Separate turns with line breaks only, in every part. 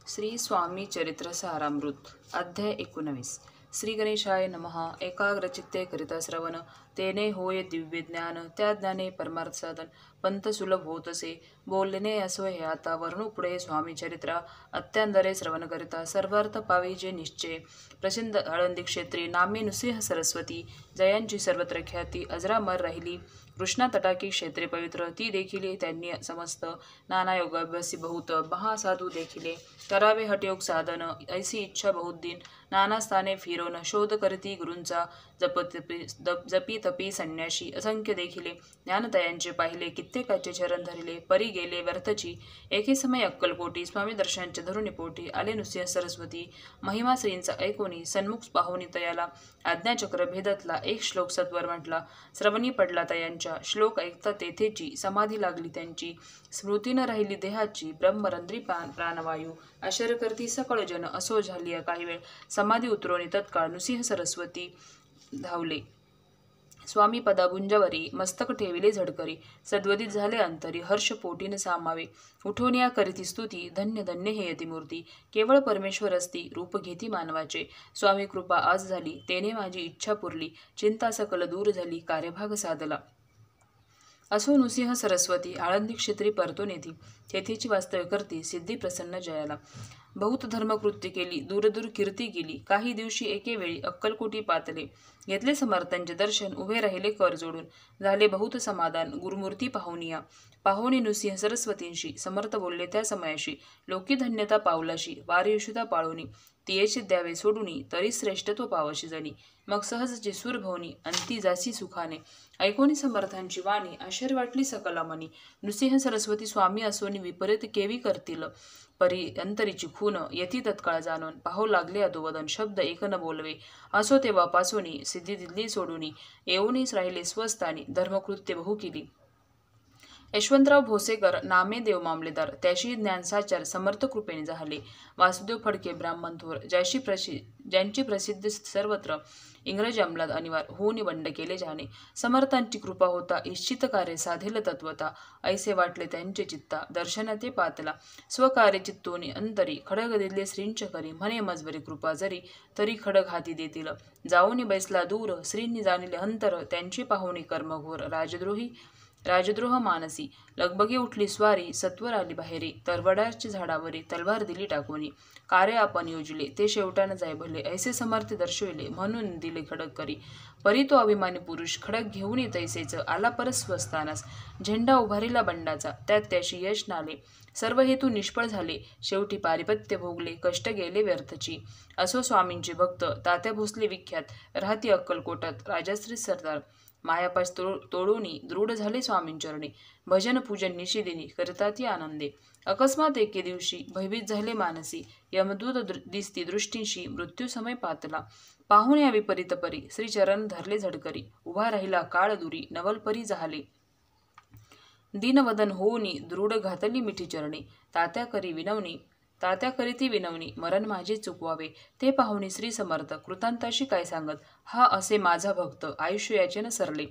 श्री स्वामी चरित्र सारामृत अध्याय 19 श्री गणेशाय नमः। एकाग्रचित्ते करिता श्रवण तेने होय दिव्य ज्ञान, त्या ज्ञाने परमार्थ साधन पंत सुलभ होतसे। बोलणे असो हे आता वर्णू पुढे स्वामी चरित्र, अत्यांदरे श्रवण करिता सर्वार्थ पावे जे निश्चय। प्रसिद्ध आळंदी क्षेत्री नामे नृसिंह सरस्वती, जयांची सर्वत्र ख्याती अजरामर राहिली। कृष्णा तटाकी क्षेत्रे पवित्र, ती देखिले त्यांनी समस्त। नाना योगाभ्यासी बहुत, महासाधू देखिले करावे हठयोग साधन। ऐसी इच्छा बहुत दिन, नाना स्थाने फिरोन शोध करती गुरूंचा। जपी तपी संन्याशी असंख्य देखिले, ज्ञानतयांचे पाहिले कित्येकाचे चरण धरिले। परी गेले व्यर्थची एके समय अक्कलकोटी, स्वामी दर्शनांचे धरुणी पोटी आले नृसिंह सरस्वती। महिमा श्रींचा ऐकोनी सन्मुख पाहुनी तयाला, आज्ञाचक्र भेदतला एक श्लोक सत्वर म्हटला। श्रवणी पडला तयांच्या, श्लोक ऐकता तेथेची समाधी लागली त्यांची। स्मृती न राहिली देहाची, ब्रह्मरंध्री प्राणवायू आश्चर्य करती सकळ जन। असो झाली काही वेळ समाधी उतरवणी, तत्काळ नृसिंह सरस्वती धावले स्वामी पदाभुंजावरी। मस्तक ठेविले झडकरी, सद्वदित झाले अंतरी। हर्ष पोटीन सामावे, उठवण्या करीती स्तुती। धन्य धन्य हे यतिमूर्ती, केवळ परमेश्वर असती रूप घेती मानवाचे। स्वामी कृपा आज झाली, तेने माझी इच्छा पुरली। चिंता सकल दूर झाली, कार्यभाग साधला। असो नृसिंह सरस्वती आळंदी क्षेत्री परतून येती, तेथेची वास्तव्य करती सिद्धी प्रसन्न जयाला। बहुत धर्मकृत्य केली, दूरदूर कीर्ती केली। काही दिवशी एके वेळी अक्कलकोटी पातले, घेतले समर्थांचे दर्शन। उभे राहिले कर जोडून, झाले बहुत समाधान गुरुमूर्ती पाहुनिया। पाहुणी नृसिंह सरस्वतींशी समर्थ बोलले त्या समयाशी। लोकी धन्यता पावलाशी, वारी यशोदा पाळोनी। तियेचे द्यावे सोडूनी, तरी श्रेष्ठत्व पावशी जनी। मग सहजचे सूर भवनी, अंती जासी सुखाने। ऐकोनी समर्थांची वाणी, आश्चर्य वाटली सकला मनी। नृसिंह सरस्वती स्वामी असोनी, विपरीत केवी करतील परी अंतरीची खून। यती तत्काळ जाणून, पाहू लागले अधोवदन शब्द एक न बोलवे। असो तेव्हापासोनी सिद्धी दिली सोडूनी, येऊनीच राहिले स्वस्थानी धर्मकृत्य बहु केली। यशवंतराव भोसेकर नामे देव मामलेदार, त्याशी ज्ञानसाचार समर्थ कृपेने झाले। वासुदेव फडके ब्राह्मण थोर, ज्यांची प्रसिद्ध सर्वत्र। इंग्रजी अंमलात अनिवार होऊन बंड केले ज्याने। समर्थांची कृपा होता, इच्छित कार्य साधेल तत्वता। ऐसे वाटले त्यांचे चित्ता, दर्शना ते पातला। स्वकार्य चित्तोनी अंतरी, खडग दिले श्रींच्या करी। म्हणे मजबरी कृपा जरी, तरी खडग हाती देतील। जाऊनी बैसला दूर, श्रींनी जाणिले अंतर। त्यांची पाहुणी कर्मघोर, राजद्रोह मानसी। लगबगी उठली स्वारी, सत्वर आली बाहेरी। तरवडाच्या झाडावरी तलवार दिली टाकूनी। कार्य आपण योजिले, ते शेवटान जाय भले। ऐसे समर्थ दर्शविले, म्हणून दिले खडग करी। परी तो अभिमानी पुरुष, खडग घेऊन तैसेच आला परत स्वस्थानास। झेंडा उभारिला बंडाचा, त्यात त्याशी यश नाले। सर्व हेतू निष्फळ झाले, शेवटी पारिपत्य भोगले। कष्ट गेले व्यर्थची। असो स्वामींचे भक्त तात्या भोसले विख्यात, राहती अक्कलकोटात राजाश्री सरदार। मायापाश तोडूनी दृढ झाले स्वामींचरणी। भजन पूजन निशिदिनी करताती आनंदे। अकस्मात एके दिवशी भयभीत झाले मानसी। यमदूत दिसती दृष्टींशी, मृत्यू समय पातला। पाहून या विपरीत परी, श्रीचरण धरले झडकरी। उभा राहिला काळ दुरी, नवल परी झाले। दीनवदन होऊनी दृढ घातली मिठी चरणी। तात्या करीती विनवणी, मरण माझे चुकवावे। ते पाहुणी श्री समर्थ कृतांताशी काय सांगत। हा असे माझा भक्त, आयुष्य याचे न सरले।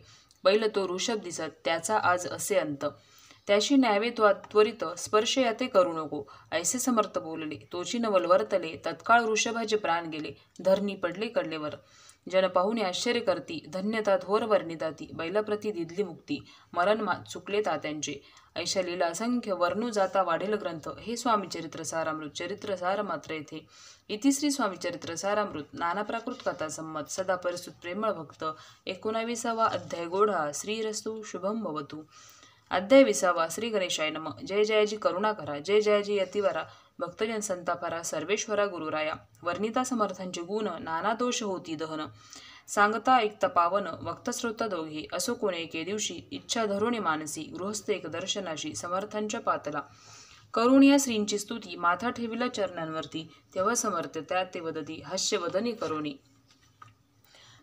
बैल तो ऋषभ दिसत, त्याचा आज असे अंत। त्याशी न्यावे त्वरित, स्पर्श याते करू नको। ऐसे समर्थ बोलले, तोची नवल वर्तले। तत्काळ ऋषभाचे प्राण गेले, धरणी पडले कडलेवर। जन पाहुणे आश्चर्य करती, धन्यता थोर वर्णिताती। बैलाप्रती दिधली मुक्ती, मरण चुकले तात्यांचे। ऐशा लीला असंख्य, वर्णू जाता वाढेल ग्रंथ। हे स्वामी चरित्र सारामृत, चरित्र सार मात्र येथे। इति श्री स्वामी चरित्र सारामृत, नाना प्राकृत कथा संमत। सदा परिसुत प्रेमळ भक्त। 19वा अध्याय गोढा। श्रीरस्तु शुभम भवतु। अध्याय 20वा। श्री गणेशाय नमः। जय जयाजी करुणा करा, जय जयाजी यतिवरा। भक्तजन संतापरा, सर्वेश्वरा गुरुराया। वर्णिता समर्थांचे गुण, नाना दोष होती दहन। सांगता ऐकता पावन, वक्ता श्रोता दोघे। असो कोणी एके दिवशी, इच्छा धरुणी मानसी। गृहस्थ एक दर्शनाशी, समर्थांच्या पातला। करुणिया श्रींची स्तुती, माथा ठेविला चरणांवरती। तेव्हा समर्थ त्यात ते वदती, हास्यवदनी करुणी।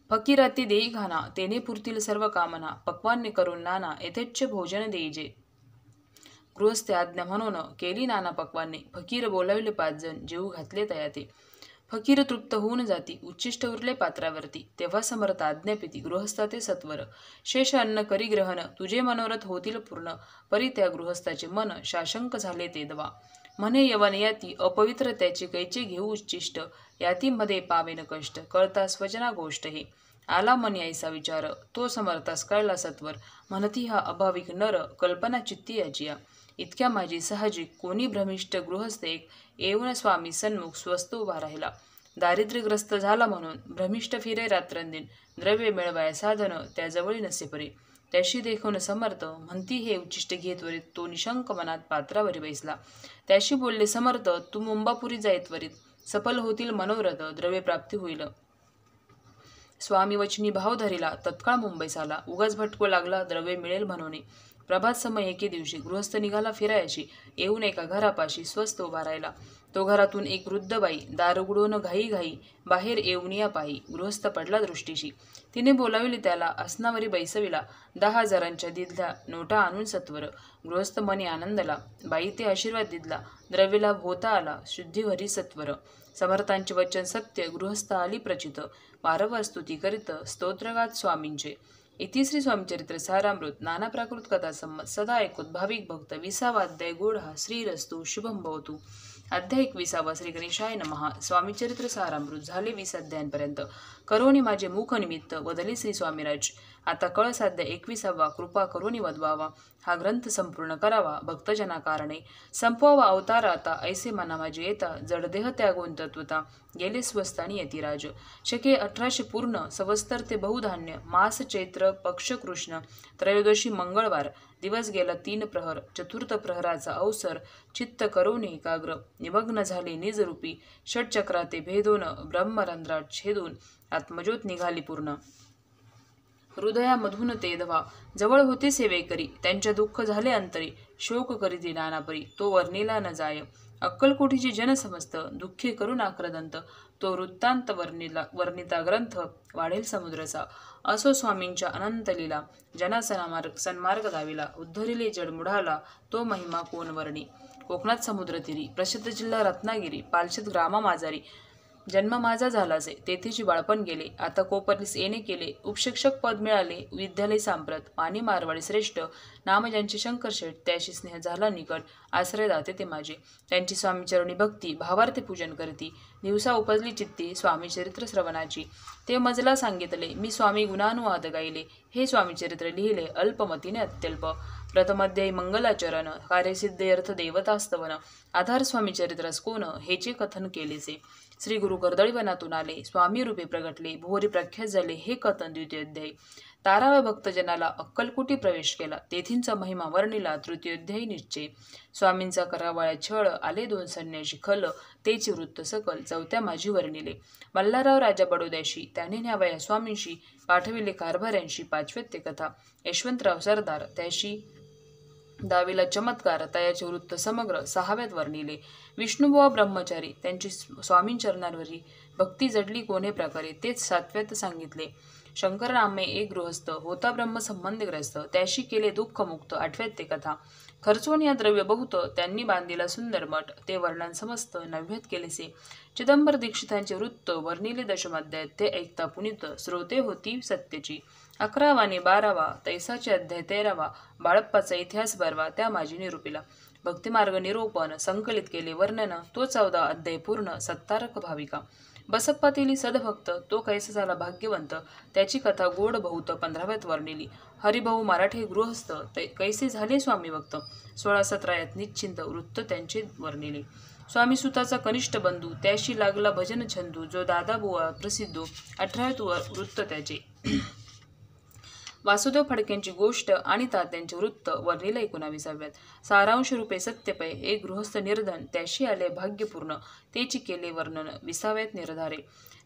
फकीराती देई घाना, तेने पुरतील सर्व कामना। पक्वान्य करून नाना, यथेच्छ भोजन देईजे। गृहस्थे आज्ञा म्हणून, केली नाना पक्वान्ने। फकीर बोलाविले 5 जण, जेऊ घातले तयाते। फकीर तृप्त होऊन जाती, उच्छिष्ट उरले पात्रावरती। तेव्हा समर्थ आज्ञापिती, गृहस्था ते सत्वर। शेष अन्न करी ग्रहण, तुझे मनोरथ होतील पूर्ण। परी त्या गृहस्थाचे मन, शाशंक झाले ते दवा। म्हणे यवन याती अपवित्र त्याचे कैचे घेऊ उच्चिष्ट यातीमध्ये पावेन कष्ट कळता स्वजना गोष्ट हे आला मन यायचा विचार तो समर्थास कळला सत्वर म्हणती हा अभाविक नर कल्पना चित्ती याचिया इतक्या माझी साहजिक कोणी भ्रमिष्ट गृहस्थ एक येऊन स्वामी सन्मुख स्वस्त उभा राहिला दारिद्र्यग्रस्त झाला म्हणून भ्रमिष्ट फिरे रात्रंदिन द्रव्य मिळवाय साधन त्याजवळी नसे परी त्याशी देखून समर्थ म्हणती हे उच्चिष्ट घे त्वरित तो निशंक मनात पात्रावरी बैसला त्याशी बोलले समर्थ तू मुंबापुरी जाय त्वरित सफल होतील मनोरथ द्रव्य प्राप्ती होईल स्वामी वचनी भाव धरिला तत्काळ मुंबईस आला उगाच भटको लागला द्रव्य मिळेल म्हणून प्रभात समय एके दिवशी गृहस्थ निघाला फिरायशी येऊन एका घरापाशी स्वस्त उभा राहिला तो घरातून एक वृद्ध बाई दार उघडून घाई घाई बाहेर येऊन या पाही गृहस्थ पडला दृष्टीशी तिने बोलाविले त्याला आसनावरी बैसविला 10,000 दिधल्या नोटा आणून सत्वर गृहस्थ मनी आनंदला बाई ते आशीर्वाद दिदला द्रव्यला होता आला शुद्धीवरी सत्वर समर्थांचे वचन सत्य गृहस्थ आली प्रचित वारंवार स्तुती करीत स्तोत्रगात स्वामींचे इति श्री स्वामीचरित्र सारामृत नाना प्राकृत कथा संमत सदा ऐकूत भाविक भक्त 20वा अध्याय गोढा श्रीरस्तु शुभम भवतु अध्याय 21 श्री गणेशाय नमः स्वामीचरित्र सारामृत झाले 20 अध्यायांपर्यंत करोनी माझे मुख निमित्त वदले श्री स्वामीराज आता कळसाध्या 21वा कृपा करोनी वदवावा हा ग्रंथ संपूर्ण करावा भक्तजना कारणे संपवावा अवतार आता ऐसे मना माझे येता जडदेह त्यागून तत्वता गेले स्वस्थानी यतिराज शके 1800 पूर्ण सवस्तर ते बहुधान्य मास चैत्र पक्ष कृष्ण त्रयोदशी मंगळवार दिवस गेला 3 प्रहर चतुर्थ प्रहराचा अवसर चित्त करोनी एकाग्र निमग्न झाले निजरूपी षटचक्राते भेदून ब्रह्मरंध्रात छेदून आत्मज्योत निघाली पूर्ण हृदयामधून ते धवा जवळ होते सेवेकरी त्यांच्या दुःख झाले अंतरी शोक करीती नानापरी तो वर्णिला न जाय अक्कलकोटीची जन समस्त दुःखे करून आक्रदंत तो वृत्तांत वर्णिता ग्रंथ वाढेल समुद्रचा असो स्वामींच्या अनंत लीला जना सन्मार्ग दाविला उद्धरिले जड मुढाला तो महिमा कोण वर्णी कोकणात समुद्रतीरी प्रसिद्ध जिल्हा रत्नागिरी पालशेत ग्रामा माजारी जन्म माझा झालाचे तेथेची बाळपण गेले आता कोपरलीस येणे केले उपशिक्षक पद मिळाले विद्यालय सांप्रत पाणी मारवाडी श्रेष्ठ नाम ज्यांचे शंकरशेठ त्याशी स्नेह झाला निकट आश्रय दाते ते माझे त्यांची स्वामीचरणी भक्ती भावार्थे पूजन करती दिवसा उपजली चित्ती स्वामी चरित्र श्रवणाची ते मजला सांगितले मी स्वामी गुणानुवाद गायले हे स्वामीचरित्र लिहिले अल्पमतीने अत्यल्प प्रथमाध्यायी मंगलाचरण कार्यसिद्ध अर्थ देवतास्तवन आधार स्वामीचरित्रास कोण हेचे कथन केलेसे श्री गुरु कर्दळीवनातून आले स्वामी रूपे प्रगटले भुवरी प्रख्यात झाले हे कथन द्वितीय अध्याय ताराव्या भक्तजनाला अक्कलकोटी प्रवेश केला तेथींचा महिमा वर्णिला तृतीयोध्यायी निश्चय स्वामींचा करावाळ्या छळ आले 2 संन्याशी खल तेची वृत्त सकल चौथ्या माझी वर्णिले मल्हारराव राजा बडोद्याशी त्याने न्यावया स्वामींशी पाठविले कारभाऱ्यांशी 5व्यात ते कथा यशवंतराव सरदार त्याशी दाविला चमत्कार तयाचे वृत्त समग्र 6व्यात वर्णिले विष्णुबुवा ब्रह्मचारी त्यांची स्वामींचरणांवरी भक्ती जडली कोणे प्रकारे तेच 7व्यात सांगितले शंकर नामे एक गृहस्थ होता ब्रह्मसंबंधग्रस्त त्याशी केले दुःख मुक्त 8व्यात ते कथा खर्चून या द्रव्य बहुत त्यांनी बांधिला सुंदर मठ ते वर्णन समस्त 9व्यात केलेसे चिदंबर दीक्षितांचे वृत्त वर्णिले दशमाध्यायात ते ऐकता पुनित श्रोते होती सत्यची 11वा आणि 12वा तैसाचे अध्याय 13वा बाळप्पाचा इतिहास 12वा त्या माझी निरूपिला भक्तिमार्ग निरूपण संकलित केले वर्णन तो 14 अध्याय पूर्ण सत्तारक भाविका बसप्पातेली सदभक्त तो कैसा झाला भाग्यवंत त्याची कथा गोड बहुत 15व्यात वर्णिली हरिभाऊ मराठे गृहस्थ कैसे झाले स्वामी भक्त 16-17 निश्चिंत वृत्त त्यांचे वर्णिले स्वामी सुताचा कनिष्ठ बंधू त्याशी लागला भजन छंदू जो दादाबुवा प्रसिद्धो 18व्यात वृत्त त्याचे वासुदेव फडक्यांची गोष्ट आणि तात्यांचे वृत्त वर्णिले 19व्यात सारांश रूपे सत्यपय एक गृहस्थ निर्धन त्याशी आले भाग्यपूर्ण तेची केले वर्णन 20व्यात निर्धारे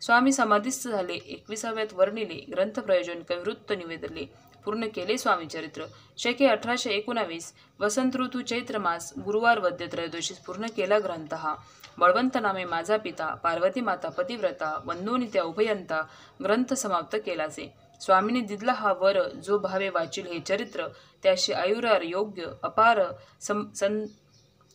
स्वामी समाधीस्थ झाले 21व्यात वर्णिले ग्रंथ प्रयोजन कविवृत्त निवेदले पूर्ण केले स्वामी चरित्र शके 1819 वसंत ऋतू चैत्र मास गुरुवार वद्य त्रयोदशीस पूर्ण केला ग्रंथ हा बळवंत नामे माझा पिता पार्वती माता पतिव्रता वंदोनित्या उभयंता ग्रंथ समाप्त केलासे स्वामीने दिदला हा वर जो भावे वाचिल हे चरित्र त्याशी आयुरार योग्य अपार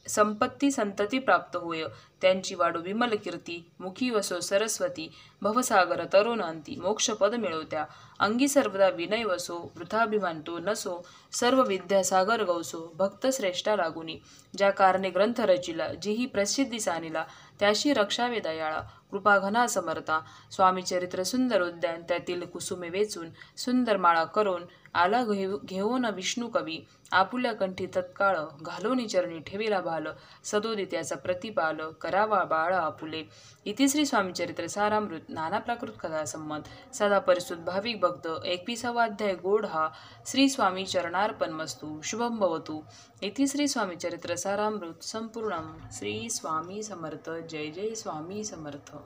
संपत्ती संतती प्राप्त होय. त्यांची वाढो विमल कीर्ती, मुखी वसो सरस्वती, भवसागर तरुण अंती, मोक्षपद मिळवत्या. अंगी सर्वदा विनय वसो, वृथाभिमान तो नसो, सर्व विद्या सागर गवसो, भक्त श्रेष्ठा लागुनी. ज्या कारणे ग्रंथ रचिला, जीही प्रसिद्धी सानिला, त्याशी रक्षावे दयाळा, कृपा घना समर्था. स्वामी चरित्र सुंदर उद्यान, त्यातील कुसुमे वेचून, सुंदर माळा करून, आला घेऊन विष्णू कवी, आपुल्या कंठी तत्काळ, घालोनी चरणी ठेविला भाल, सदोदी त्याचा प्रतिपाल, करावा बाळा आपुले. इति श्री स्वामी चरित्र सारामृत नाना प्राकृत कथा संमत सदा परिसुत भाविक भक्त 21वा अध्याय गोड हा. श्री स्वामी चरणार्पणमस्तु. शुभम भवतु. इति श्री स्वामी चरित्र सारामृत संपूर्णम. श्री स्वामी समर्थ. जय जय स्वामी समर्थ.